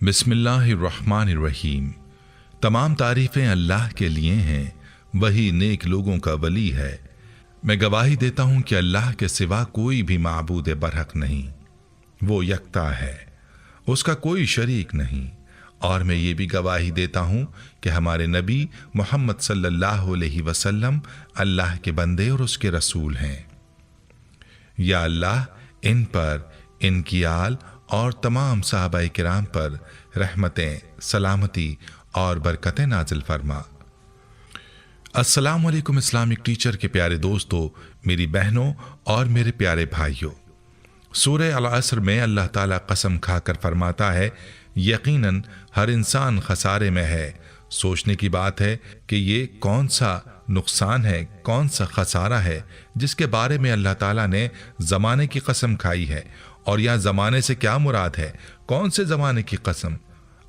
बिस्मिल्लाहिर्रहमानिर्रहीम। तमाम तारीफ़ें अल्लाह के लिए हैं, वही नेक लोगों का वली है। मैं गवाही देता हूँ कि अल्लाह के सिवा कोई भी माबूद बरहक नहीं, वो यकता है, उसका कोई शरीक नहीं। और मैं ये भी गवाही देता हूँ कि हमारे नबी मोहम्मद सल्लल्लाहु अलैहि वसल्लम अल्लाह के बंदे और उसके रसूल हैं। या अल्लाह इन पर, इनकी आल और तमाम सहाबाए किराम पर रहमतें, सलामती और बरकतें नाजिल फरमा। अस्सलामु अलैकुम इस्लामिक टीचर के प्यारे दोस्तों, मेरी बहनों और मेरे प्यारे भाइयों, सूरह अल असर में अल्लाह ताला कसम खाकर फरमाता है, यकीनन हर इंसान खसारे में है। सोचने की बात है कि ये कौन सा नुकसान है, कौन सा खसारा है जिसके बारे में अल्लाह ताला ने ज़माने की कसम खाई है। और यहाँ ज़माने से क्या मुराद है, कौन से ज़माने की कसम,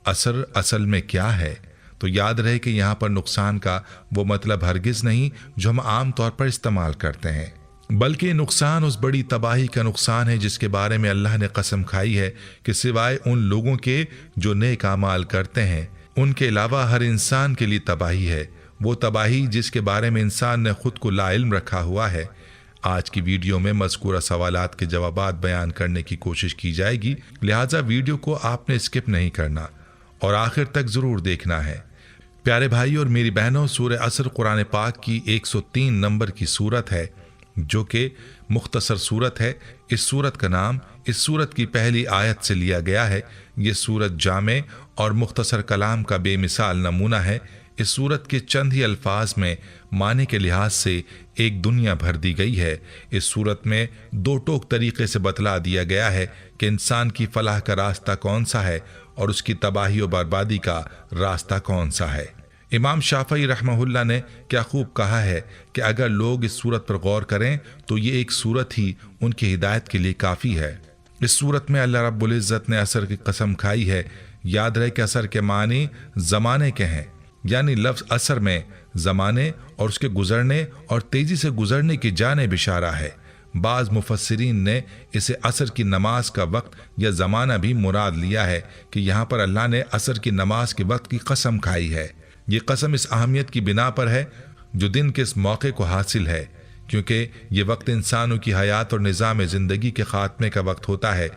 असर असल में क्या है। तो याद रहे कि यहाँ पर नुकसान का वो मतलब हरगिज़ नहीं जो हम आम तौर पर इस्तेमाल करते हैं, बल्कि नुकसान उस बड़ी तबाही का नुकसान है जिसके बारे में अल्लाह ने कसम खाई है कि सिवाय उन लोगों के जो नेक आमाल करते हैं, उनके अलावा हर इंसान के लिए तबाही है। वो तबाही जिसके बारे में इंसान ने खुद को लाइल्म रखा हुआ है। आज की वीडियो में मज़कूरा सवालात के जवाबात बयान करने की कोशिश की जाएगी, लिहाजा वीडियो को आपने स्किप नहीं करना और आखिर तक ज़रूर देखना है। प्यारे भाई और मेरी बहनों, सूरह असर कुरान पाक की 103 नंबर की सूरत है, जो कि मुख्तसर सूरत है। इस सूरत का नाम इस सूरत की पहली आयत से लिया गया है। ये सूरत जामे और मुख्तसर कलाम का बेमिसाल नमूना है। इस सूरत के चंद ही अल्फाज में माने के लिहाज से एक दुनिया भर दी गई है। इस सूरत में दो टोक तरीके से बतला दिया गया है कि इंसान की फलाह का रास्ता कौन सा है और उसकी तबाही और बर्बादी का रास्ता कौन सा है। इमाम शाफई रहमहुल्लाह ने क्या खूब कहा है कि अगर लोग इस सूरत पर गौर करें तो ये एक सूरत ही उनकी हिदायत के लिए काफ़ी है। इस सूरत में अल्लाह रब्बुल इज़्ज़त ने असर की कसम खाई है। याद रहे कि असर के मानी ज़माने के हैं, यानी लफ्ज़ असर में ज़माने और उसके गुज़रने और तेज़ी से गुज़रने की जानिब इशारा है। बाज़ मुफस्सिरीन ने इसे असर की नमाज का वक्त या ज़माना भी मुराद लिया है कि यहाँ पर अल्लाह ने असर की नमाज के वक्त की कसम खाई है। ये कसम इस अहमियत की बिना पर है जो दिन के इस मौके को हासिल है, क्योंकि ये वक्त इंसानों की हयात और निज़ाम ज़िंदगी के ख़ात्मे का वक्त होता है।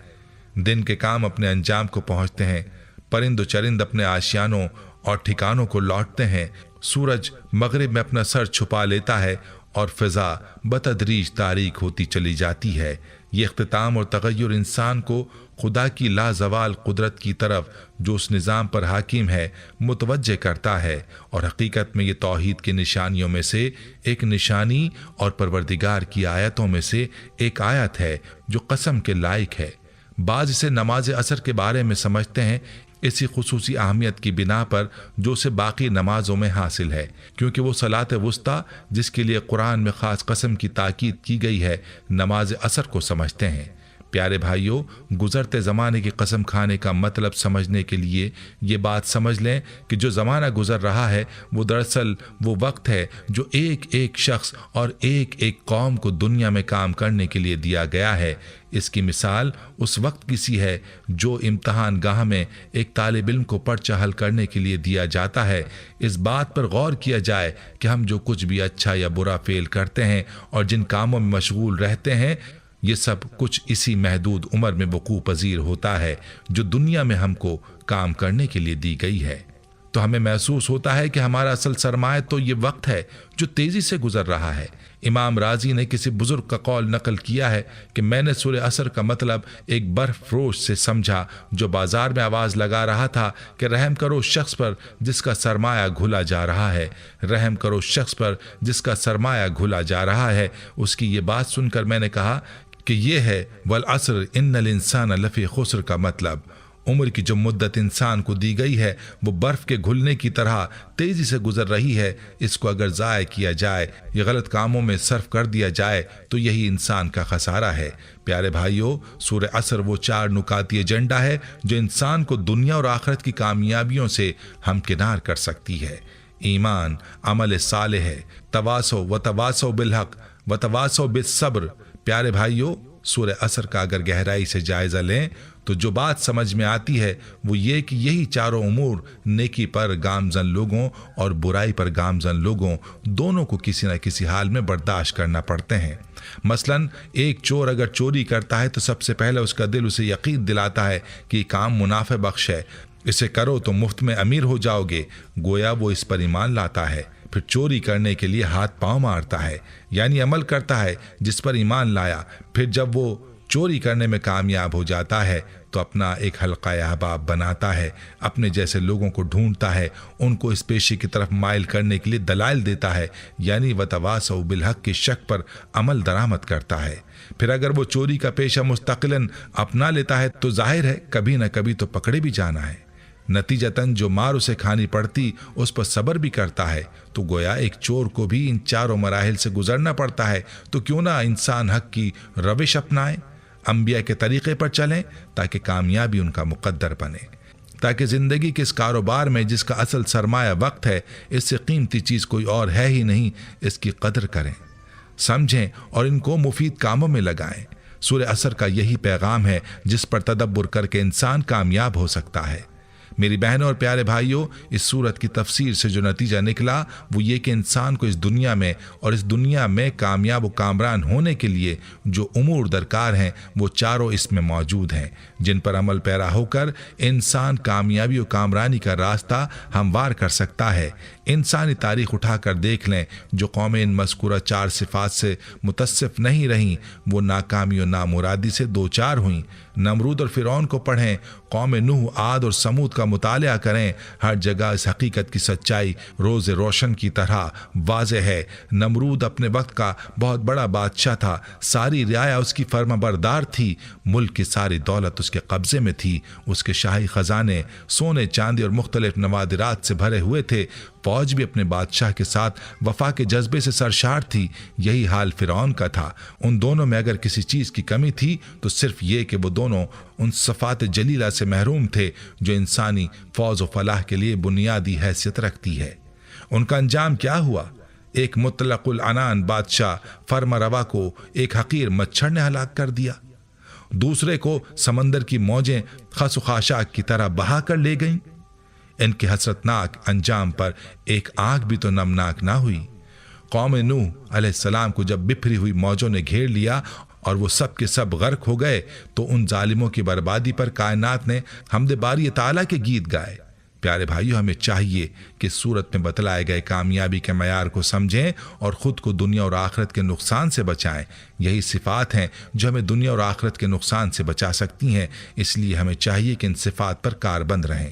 दिन के काम अपने अंजाम को पहुँचते हैं, परिंद चरिंद अपने आशियानों और ठिकानों को लौटते हैं, सूरज मगरिब में अपना सर छुपा लेता है और फ़िज़ा बतदरीज तारीक होती चली जाती है। ये इख्तिताम और तग़य्युर इंसान को खुदा की लाजवाल कुदरत की तरफ जो उस निज़ाम पर हाकिम है मुतवज्जे करता है। और हकीकत में ये तौहीद की निशानियों में से एक निशानी और परवरदिगार की आयतों में से एक आयत है जो कसम के लायक है। बाज़ इसे नमाज असर के बारे में समझते हैं इसी खुसूसी अहमियत की बिना पर जो उसे बाकी नमाजों में हासिल है, क्योंकि वो सलात वुस्ता जिसके लिए कुरान में ख़ास कसम की ताकीद की गई है, नमाज असर को समझते हैं। प्यारे भाइयों, गुज़रते ज़माने की कसम खाने का मतलब समझने के लिए ये बात समझ लें कि जो ज़माना गुज़र रहा है वो दरअसल वो वक्त है जो एक एक शख्स और एक एक कौम को दुनिया में काम करने के लिए दिया गया है। इसकी मिसाल उस वक्त की सी है जो इम्तहान गाह में एक तालिब इल्म को पर्चा हल करने के लिए दिया जाता है। इस बात पर गौर किया जाए कि हम जो कुछ भी अच्छा या बुरा फेल करते हैं और जिन कामों में मशगूल रहते हैं, ये सब कुछ इसी महदूद उम्र में वकूअ पज़ीर होता है जो दुनिया में हमको काम करने के लिए दी गई है। तो हमें महसूस होता है कि हमारा असल सरमाया तो ये वक्त है जो तेज़ी से गुजर रहा है। इमाम राजी ने किसी बुजुर्ग का कौल नकल किया है कि मैंने सूरह असर का मतलब एक बर्फ फरोश से समझा जो बाजार में आवाज़ लगा रहा था कि रहम करो शख्स पर जिसका सरमाया घुला जा रहा है, रहम करो शख्स पर जिसका सरमाया घुला जा रहा है। उसकी ये बात सुनकर मैंने कहा कि ये है वल असर इन्नल इंसान लफ़ी खुस्र का मतलब। उम्र की जो मुद्दत इंसान को दी गई है वो बर्फ़ के घुलने की तरह तेज़ी से गुजर रही है। इसको अगर ज़ाय किया जाए या गलत कामों में सर्फ कर दिया जाए तो यही इंसान का खसारा है। प्यारे भाइयों, सूरह असर वो 4 नुकाती एजेंडा है जो इंसान को दुनिया और आखिरत की कामयाबियों से हमकिनार कर सकती है। ईमान, अमल सालेह, तवासो व तवासो बिलहक व तवासो बिस्सब्र। प्यारे भाइयों, सूरह असर का अगर गहराई से जायजा लें تو جو بات سمجھ میں آتی ہے وہ یہ کہ یہی چاروں امور نیکی پر گامزن لوگوں اور برائی پر گامزن لوگوں دونوں کو کسی نہ کسی حال میں برداشت کرنا پڑتے ہیں۔ مثلا ایک چور اگر چوری کرتا ہے تو سب سے پہلے اس کا دل اسے یقین دلاتا ہے کہ یہ کام منافع بخش ہے، اسے کرو تو مفت میں امیر ہو جاؤ گے، گویا وہ اس پر ایمان لاتا ہے، پھر چوری کرنے کے لیے ہاتھ پاؤں مارتا ہے، یعنی عمل کرتا ہے جس پر ایمان لایا، پھر جب وہ چوری کرنے میں کامیاب ہو جاتا ہے تو اپنا ایک حلقہ احباب بناتا ہے، اپنے جیسے لوگوں کو ڈھونڈتا ہے، ان کو اس پیشے کی طرف مائل کرنے کے لیے دلائل دیتا ہے، یعنی وتواصوا بالحق کی شک پر عمل درآمد کرتا ہے۔ پھر اگر وہ چوری کا پیشہ مستقلاً اپنا لیتا ہے تو ظاہر ہے کبھی نہ کبھی تو پکڑے بھی جانا ہے، نتیجتاً جو مار اسے کھانی پڑتی اس پر صبر بھی کرتا ہے، تو گویا ایک چور کو بھی ان چاروں مراحل سے گزرنا پڑتا ہے، تو کیوں نہ انسان حق کی روش اپنائے، انبیاء کے طریقے پر چلیں تاکہ کامیابی ان کا مقدر بنے، تاکہ زندگی کے اس کاروبار میں جس کا اصل سرمایہ وقت ہے، اس سے قیمتی چیز کوئی اور ہے ہی نہیں، اس کی قدر کریں، سمجھیں اور ان کو مفید کاموں میں لگائیں۔ سورہ عصر کا یہی پیغام ہے جس پر تدبر کر کے انسان کامیاب ہو سکتا ہے۔ میری بہنوں اور پیارے بھائیوں، اس سورت کی تفسیر سے جو نتیجہ نکلا وہ یہ کہ انسان کو اس دنیا میں اور اس دنیا میں کامیاب و کامران ہونے کے لیے جو امور درکار ہیں وہ چاروں اس میں موجود ہیں، جن پر عمل پیرا ہو کر انسان کامیابی و کامرانی کا راستہ ہموار کر سکتا ہے۔ انسانی تاریخ اٹھا کر دیکھ لیں، جو قومیں ان مذکورہ چار صفات سے متصف نہیں رہیں وہ ناکامی و نامرادی سے دوچار ہوئیں۔ نمرود اور فرعون کو پڑھیں، قوم نوح، عاد اور سمود کا مطالعہ کریں، ہر جگہ اس حقیقت کی سچائی روز روشن کی طرح واضح ہے۔ نمرود اپنے وقت کا بہت بڑا بادشاہ تھا، ساری رعایا اس کی فرما بردار تھی، ملک کی ساری دولت اس کے قبضے میں تھی، اس کے شاہی خزانے سونے چاندی اور مختلف نوادرات سے بھرے ہوئے تھے، فوج بھی اپنے بادشاہ کے ساتھ وفا کے جذبے سے سرشار تھی۔ یہی حال فرعون کا تھا۔ ان دونوں میں اگر کسی چیز کی کمی تھی تو صرف یہ کہ وہ دونوں ان صفات جلیلہ سے محروم تھے جو انسانی فوز و فلاح کے لیے بنیادی حیثیت رکھتی ہے۔ ان کا انجام کیا ہوا؟ ایک مطلق العنان بادشاہ فرما روا کو ایک حقیر مچھر نے ہلاک کر دیا، دوسرے کو سمندر کی موجیں خس و خاشاک کی طرح بہا کر لے گئیں۔ ان کے حسرتناک انجام پر ایک آنکھ بھی تو نمناک نہ ہوئی۔ قوم نوح علیہ السلام کو جب بپھری ہوئی موجوں نے گھیر لیا اور وہ سب کے سب غرق ہو گئے تو ان ظالموں کی بربادی پر کائنات نے حمد باری تعالیٰ کے گیت گائے۔ پیارے بھائیو، ہمیں چاہیے کہ سورت میں بتلائے گئے کامیابی کے معیار کو سمجھیں اور خود کو دنیا اور آخرت کے نقصان سے بچائیں۔ یہی صفات ہیں جو ہمیں دنیا اور آخرت کے نقصان سے بچا سکتی ہیں، اس لیے ہمیں چاہیے کہ ان صفات پر کاربند رہیں۔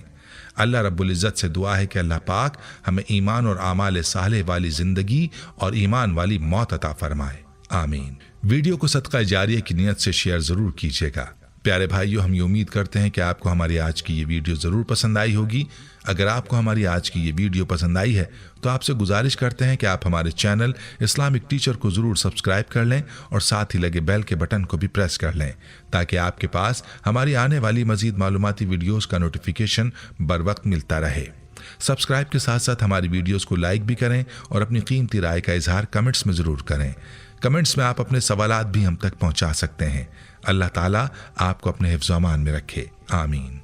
اللہ رب العزت سے دعا ہے کہ اللہ پاک ہمیں ایمان اور اعمال صالح والی زندگی اور ایمان والی موت عطا فرمائے، آمین۔ ویڈیو کو صدقہ جاریہ کی نیت سے شیئر ضرور کیجیے گا۔ پیارے بھائیو، ہم یہ امید کرتے ہیں کہ آپ کو ہماری آج کی یہ ویڈیو ضرور پسند آئی ہوگی۔ اگر آپ کو ہماری آج کی یہ ویڈیو پسند آئی ہے تو آپ سے گزارش کرتے ہیں کہ آپ ہمارے چینل اسلامک ٹیچر کو ضرور سبسکرائب کر لیں اور ساتھ ہی لگے بیل کے بٹن کو بھی پریس کر لیں تاکہ آپ کے پاس ہماری آنے والی مزید معلوماتی ویڈیوز کا نوٹیفیکیشن بر وقت ملتا رہے۔ سبسکرائب کے ساتھ ساتھ ہماری ویڈیوز کو لائک بھی کریں اور اپنی قیمتی رائے کا اظہار کمنٹس میں ضرور کریں۔ کمنٹس میں آپ اپنے سوالات بھی ہم تک پہنچا سکتے ہیں۔ اللہ تعالیٰ آپ کو اپنے حفظ و امان میں رکھے، آمین۔